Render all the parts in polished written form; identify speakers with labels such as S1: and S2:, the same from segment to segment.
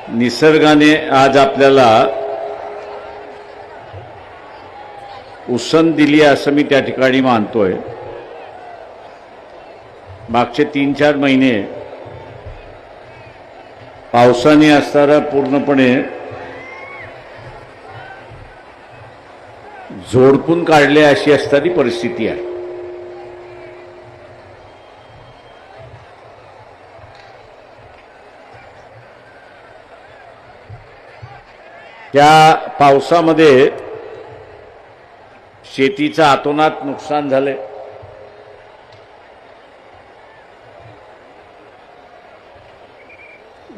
S1: निसर्गाने आज आपल्याला उसंत दिली असं मी त्या ठिकाणी मानतोय। मागचे 3-4 महिने पावसाने असताना पूर्णपणे झोडपून काढले अशी असणारी परिस्थिती आहे। त्या पावसामध्ये शेतीचं अतोनात नुकसान झाले।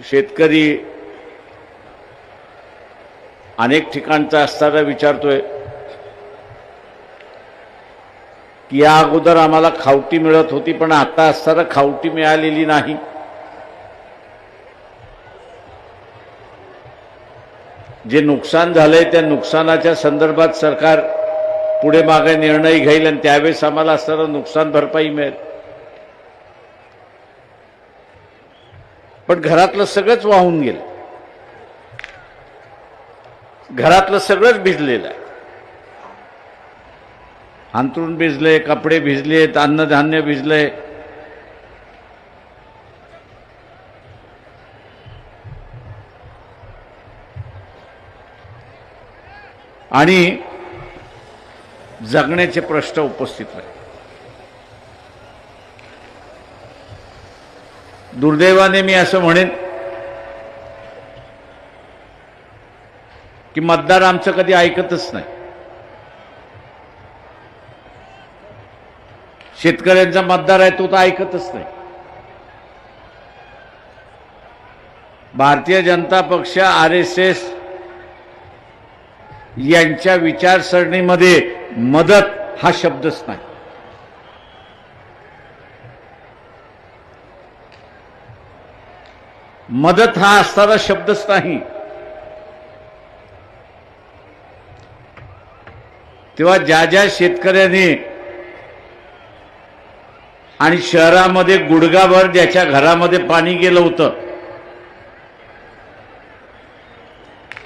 S1: शेतकरी अनेक ठिकाणचा असताना विचारतोय की या अगोदर आम्हाला खावटी मिळत होती, पण आता असताना खावटी मिळालेली नाही। जे नुकसान झालंय त्या नुकसानाच्या संदर्भात सरकार पुढे मागे निर्णय घेईल आणि त्यावेळेस आम्हाला असताना नुकसान भरपाई मिळेल। पण घरातलं सगळंच वाहून गेलं, घरातलं सगळंच भिजलेलं आहे। अंथरूण भिजले, कपडे भिजलेत, अन्नधान्य भिजले। आणि जगण्याचे प्रश्न उपस्थित राहिले। दुर्दैवाने मी असं म्हणेन की मतदार आमचं कधी ऐकतच नाही। शेतकऱ्यांचा मतदार आहे तो तर ऐकतच नाही। भारतीय जनता पक्ष, RSS यांच्या विचारसरणीमध्ये मदत हा शब्दच नाही। मदत हा असणारा शब्दच नाही। तेव्हा ज्या ज्या शेतकऱ्यांनी आणि शहरामध्ये गुडघाभर ज्याच्या घरामध्ये पाणी गेलं होतं,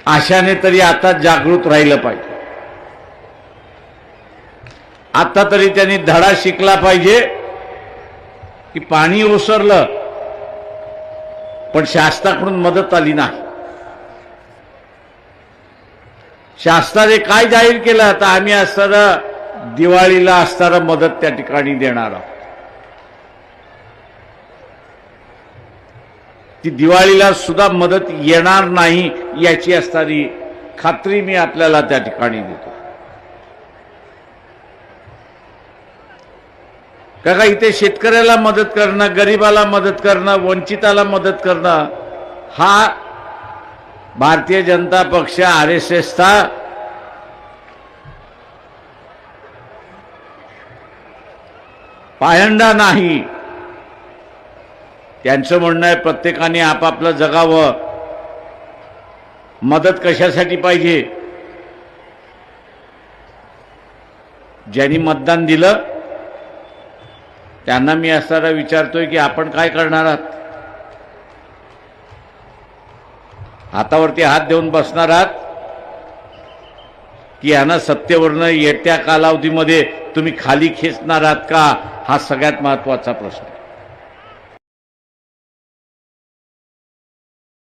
S1: अशाने तरी आता जागृत राहिलं पाहिजे। आता तरी त्यांनी धडा शिकला पाहिजे की पाणी ओसरलं पण शासनाकडून मदत आली नाही। शासनाने काय जाहीर केलं, आता आम्ही असताना दिवाळीला असताना मदत त्या ठिकाणी देणार आहोत। ती दिवाळीला सुद्धा मदत येणार नाही याची असणारी खात्री मी आपल्याला त्या ठिकाणी देतो। काका इथे शेतकऱ्याला मदत करणं, गरीबाला मदत करणं, वंचिताला मदत करणं हा भारतीय जनता पक्ष, RSSचा पायंडा नाही। त्यांचं म्हणणं आहे प्रत्येकाने आपापलं जगावं। मदत कशासाठी पाहिजे? ज्यांनी मतदान दिलं त्यांना मी असताना विचारतोय की आपण काय करणार आहात? हातावरती हात देऊन बसणार आहात की यांना सत्तेवरनं येत्या कालावधीमध्ये तुम्ही खाली खेचणार आहात का? हा सगळ्यात महत्त्वाचा प्रश्न।